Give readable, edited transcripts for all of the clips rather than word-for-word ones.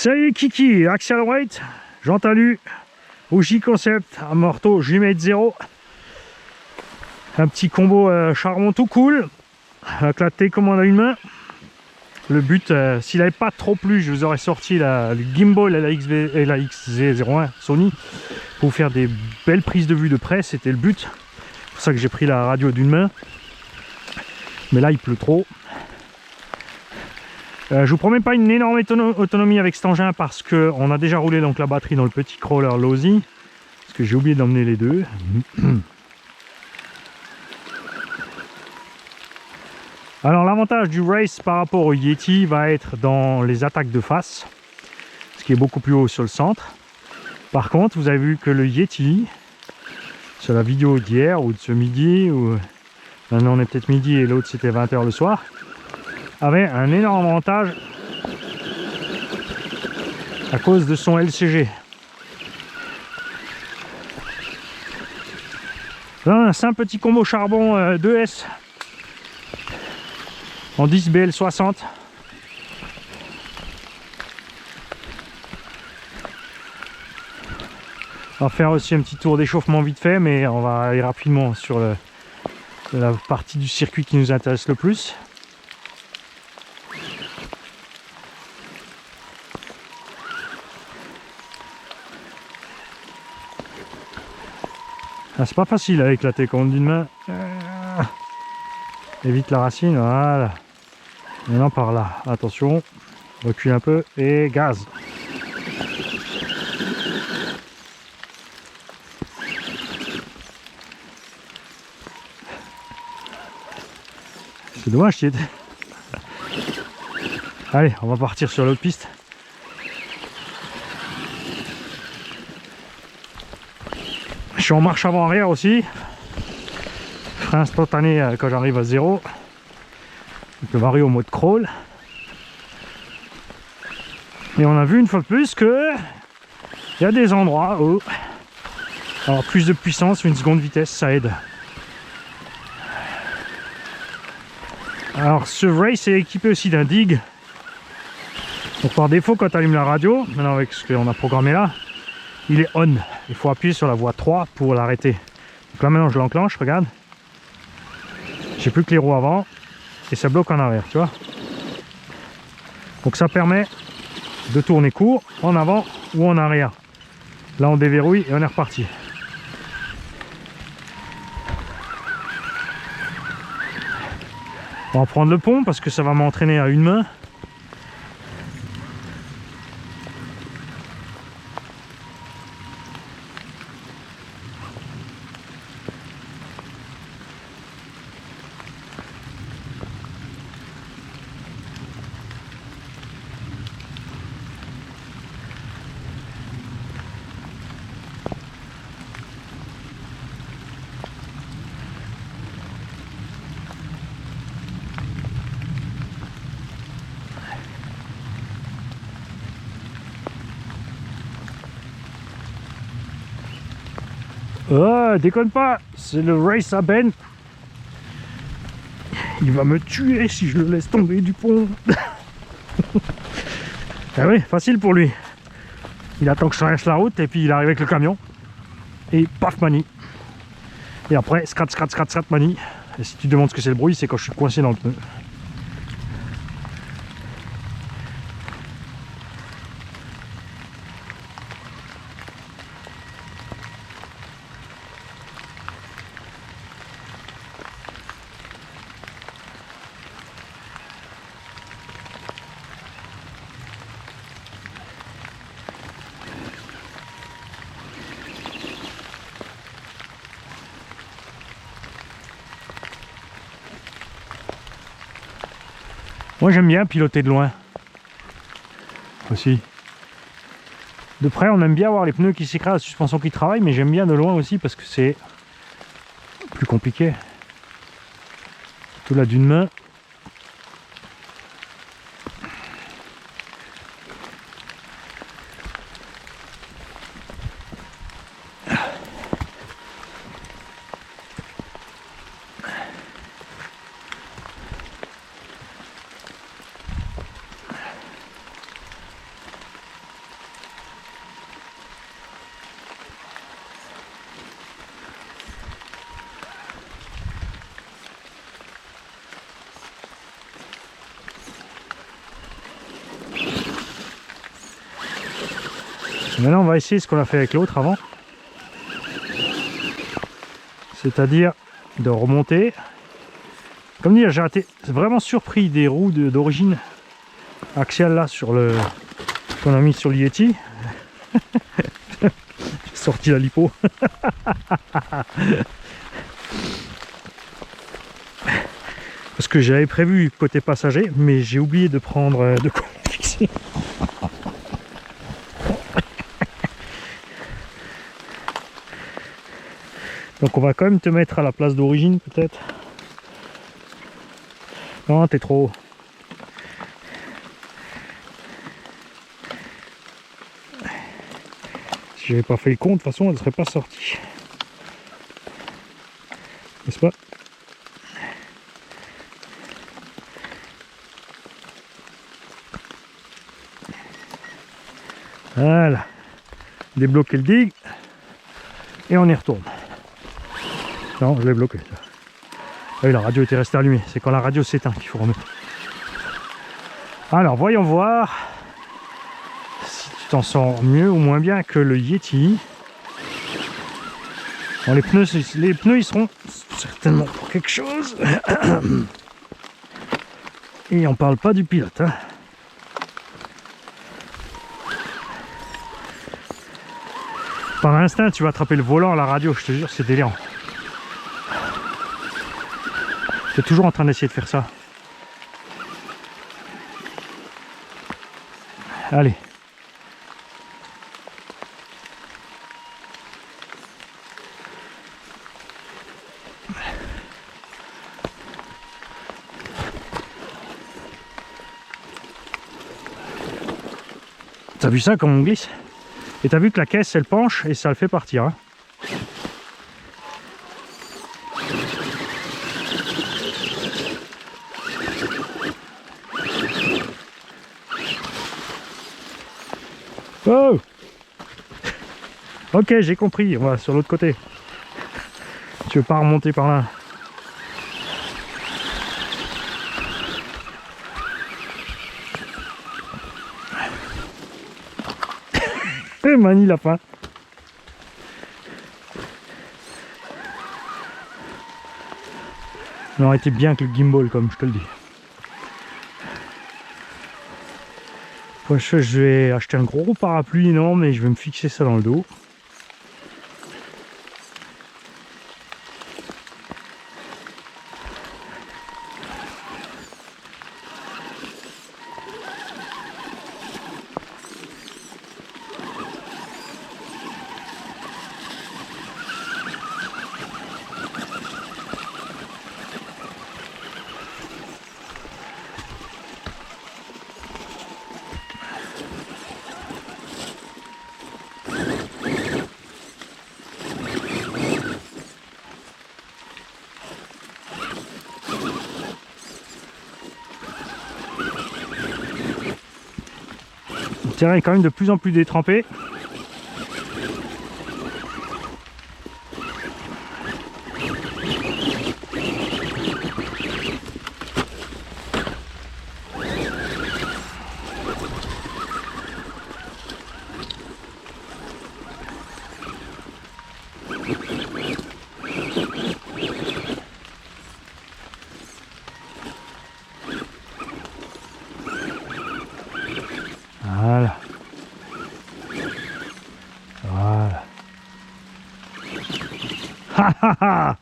Salut Kiki, Accelerate, Jean Talu, Oji Concept, un morceau Jumette 0. Un petit combo charbon tout cool, avec la télécommande à une main. Le but, s'il n'avait pas trop plu, je vous aurais sorti le gimbal et la XZ01 Sony pour faire des belles prises de vue de près, c'était le but. C'est pour ça que j'ai pris la radio d'une main. Mais là, il pleut trop. Je vous promets pas une énorme autonomie avec cet engin parce qu'on a déjà roulé donc la batterie dans le petit crawler Losi. Parce que j'ai oublié d'emmener les deux. Alors l'avantage du Race par rapport au Yeti va être dans les attaques de face, ce qui est beaucoup plus haut sur le centre. Par contre, vous avez vu que le Yeti, sur la vidéo d'hier ou de ce midi, ou maintenant on est peut-être midi et l'autre c'était 20 h le soir, avait un énorme avantage à cause de son LCG. Là, c'est un petit combo charbon 2S en 10 BL60. On va faire aussi un petit tour d'échauffement vite fait, mais on va aller rapidement sur la partie du circuit qui nous intéresse le plus. Ah, c'est pas facile avec la télécommande d'une main. Évite la racine, voilà. Maintenant par là, attention, recule un peu et gaz. C'est dommage, c'est... Allez, on va partir sur l'autre piste. Je suis en marche avant-arrière aussi. Frein instantané quand j'arrive à 0. Donc le varie au mode crawl. Et on a vu une fois de plus que il y a des endroits où alors plus de puissance, une seconde vitesse, ça aide. Alors ce Race est équipé aussi d'un dig. Donc par défaut quand tu allumes la radio, maintenant avec ce qu'on a programmé là, il est on. Il faut appuyer sur la voie 3 pour l'arrêter. Donc là maintenant je l'enclenche, regarde. J'ai plus que les roues avant et ça bloque en arrière, tu vois. Donc ça permet de tourner court en avant ou en arrière. Là on déverrouille et on est reparti. On va prendre le pont parce que ça va m'entraîner à une main. Oh, déconne pas, c'est le Race à Ben. Il va me tuer si je le laisse tomber du pont. Ah oui, facile pour lui. Il attend que je traverse la route et puis il arrive avec le camion. Et paf, manie. Et après, scrat, scrat, scrat, scrat, manie. Et si tu te demandes ce que c'est le bruit, c'est quand je suis coincé dans le pneu. Moi j'aime bien piloter de loin aussi. De près on aime bien voir les pneus qui s'écrasent, la suspension qui travaille, mais j'aime bien de loin aussi parce que c'est plus compliqué. Tout là d'une main. Maintenant on va essayer ce qu'on a fait avec l'autre avant. C'est-à-dire de remonter. Comme dit, j'ai été vraiment surpris des roues d'origine axiale là sur le qu'on a mis sur le Yeti. J'ai sorti la lipo. Parce que j'avais prévu côté passager, mais j'ai oublié de prendre de quoi fixer. Donc on va quand même te mettre à la place d'origine peut-être. Non, t'es trop haut. Si j'avais pas fait le compte, de toute façon elle ne serait pas sortie. N'est-ce pas? Voilà. Débloquer le dig. Et on y retourne. Non, je l'ai bloqué. Ah oui, la radio était restée allumée. C'est quand la radio s'éteint qu'il faut remettre. Alors, voyons voir si tu t'en sors mieux ou moins bien que le Yeti. Bon, les pneus ils seront certainement pour quelque chose. Et on parle pas du pilote. Hein. Par instinct, tu vas attraper le volant à la radio, je te jure, c'est délirant. Tu es toujours en train d'essayer de faire ça. Allez. T'as vu ça comme on glisse? Et t'as vu que la caisse elle penche et ça le fait partir. Hein. Oh! Ok, j'ai compris, on va sur l'autre côté. Tu veux pas remonter par là? Mani la fin. On aurait été bien que le gimbal, comme je te le dis. Je vais acheter un gros parapluie énorme et je vais me fixer ça dans le dos. Le terrain est quand même de plus en plus détrempé. Voilà. Voilà. Ha ha ha.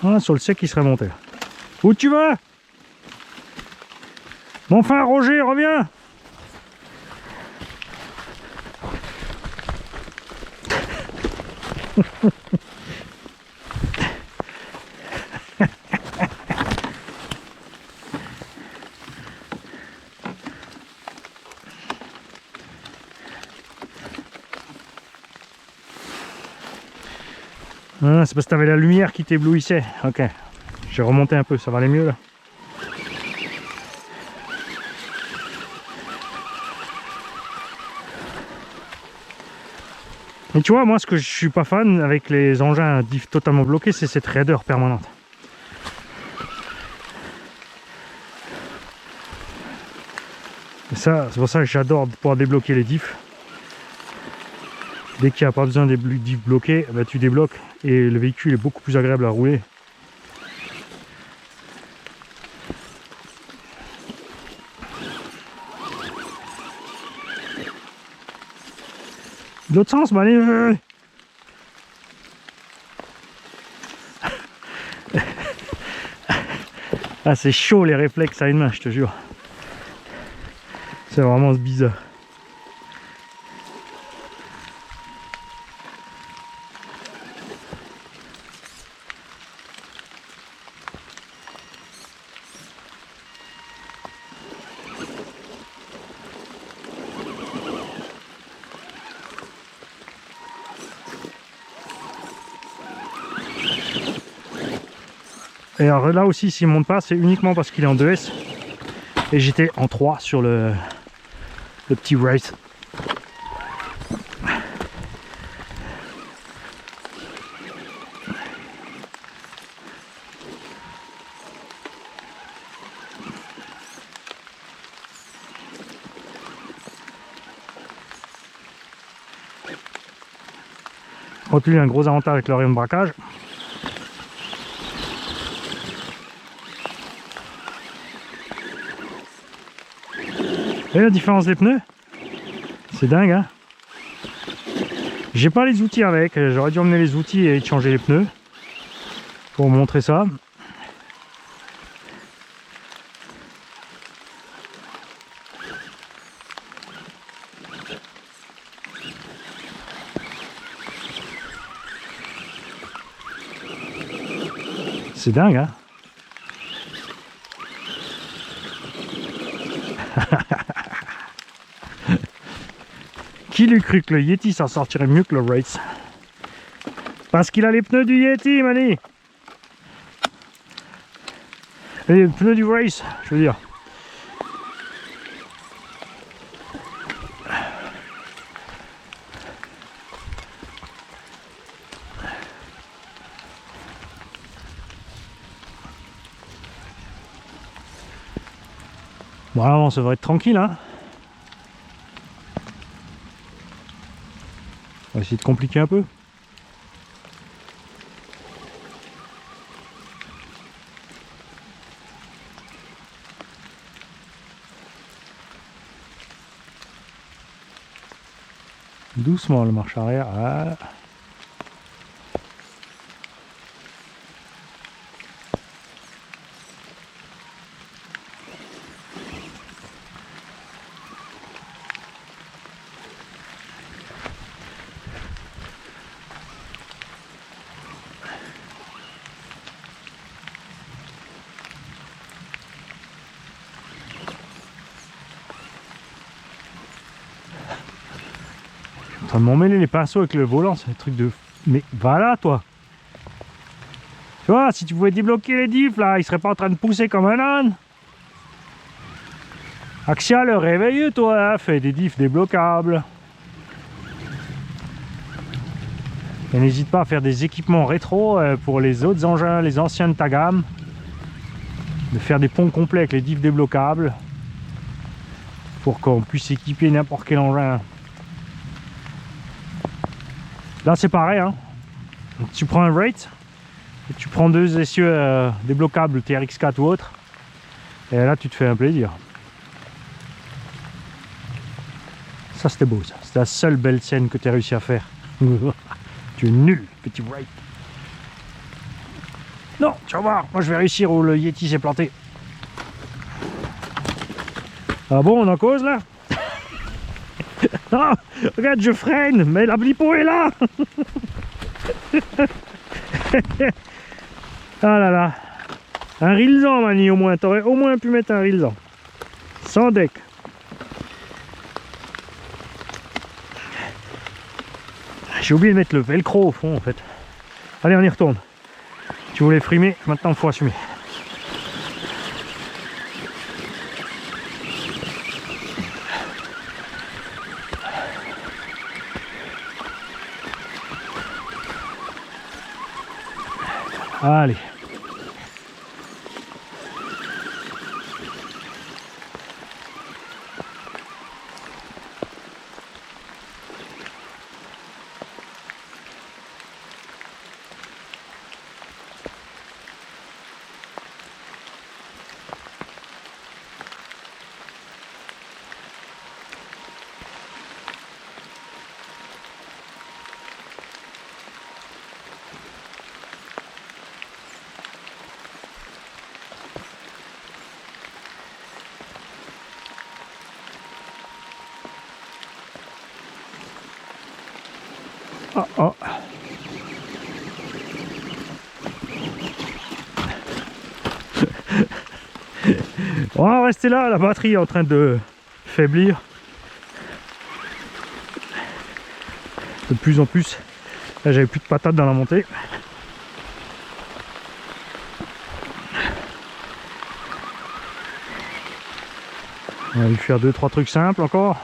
Ah, sur le sec, il serait monté. Où tu vas? Bon, enfin, Roger, reviens. Ah, c'est parce que t'avais la lumière qui t'éblouissait. Ok. J'ai remonté un peu, ça va aller mieux là. Et tu vois, moi ce que je suis pas fan avec les engins diff totalement bloqués, c'est cette raideur permanente. Et ça, c'est pour ça que j'adore pouvoir débloquer les diffs. Dès qu'il n'y a pas besoin des diffs bloqués, bah, tu débloques et le véhicule est beaucoup plus agréable à rouler. De l'autre sens, bah allez. Ah, c'est chaud les réflexes à une main, je te jure. C'est vraiment bizarre. Et alors là aussi, s'il ne monte pas, c'est uniquement parce qu'il est en 2S. Et j'étais en 3 sur le petit race. Lui, un gros avantage avec le rayon de braquage. Et la différence des pneus, c'est dingue, hein. J'ai pas les outils avec, j'aurais dû emmener les outils et changer les pneus pour vous montrer ça. C'est dingue, hein. Qui lui cru que le Yeti s'en sortirait mieux que le Race? Parce qu'il a les pneus du Yeti, Mani. Et les pneus du Race, je veux dire. Bon, alors, ça devrait être tranquille, hein. On va essayer de compliquer un peu. Doucement le marche arrière. Voilà. En train de m'emmêler les pinceaux avec le volant, c'est un truc de... Mais voilà toi. Tu vois, si tu pouvais débloquer les diffs là, il serait pas en train de pousser comme un âne. Axial, réveille toi, hein, fais des diffs débloquables. Et n'hésite pas à faire des équipements rétro pour les autres engins, les anciens de ta gamme. De faire des ponts complets avec les diffs débloquables. Pour qu'on puisse équiper n'importe quel engin. Là c'est pareil, hein. Tu prends un rate, et tu prends deux essieux débloquables TRX4 ou autre, et là tu te fais un plaisir. Ça c'était beau ça, c'était la seule belle scène que tu as réussi à faire. Tu es nul, petit rate. Non, tu vas voir, moi je vais réussir où le Yeti s'est planté. Ah bon, on en cause là? Ah, regarde, je freine, mais la blipo est là. Ah là là. Un rilsan, Mani, au moins. T'aurais au moins pu mettre un rilsan. Sans deck. J'ai oublié de mettre le velcro au fond, en fait. Allez, on y retourne. Tu voulais frimer, maintenant il faut assumer. Allez. Oh, oh. On va rester là, la batterie est en train de faiblir. De plus en plus. Là j'avais plus de patates dans la montée. On va lui faire 2-3 trucs simples encore.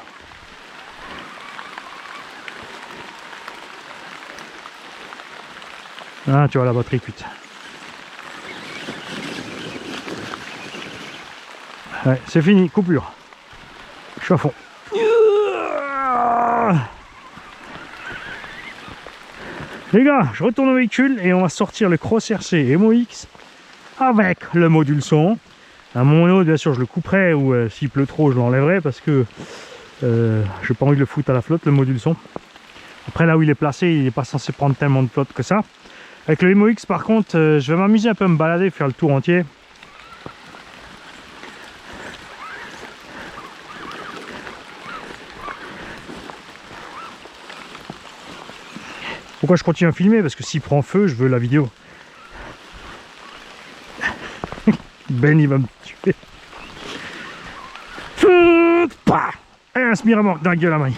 Ah, tu vois la batterie cuite. Ouais, c'est fini, coupure. Je suis à fond. Les gars, je retourne au véhicule et on va sortir le Cross RC MOX avec le module son. À mon autre, bien sûr, je le couperai ou s'il pleut trop, je l'enlèverai parce que j'ai pas envie de le foutre à la flotte, le module son. Après, là où il est placé, il n'est pas censé prendre tellement de flotte que ça. Avec le MOX, par contre, je vais m'amuser un peu à me balader, faire le tour entier. Pourquoi je continue à filmer? Parce que s'il prend feu, je veux la vidéo. Ben, il va me tuer. Un semi-remorque dans la gueule à maille.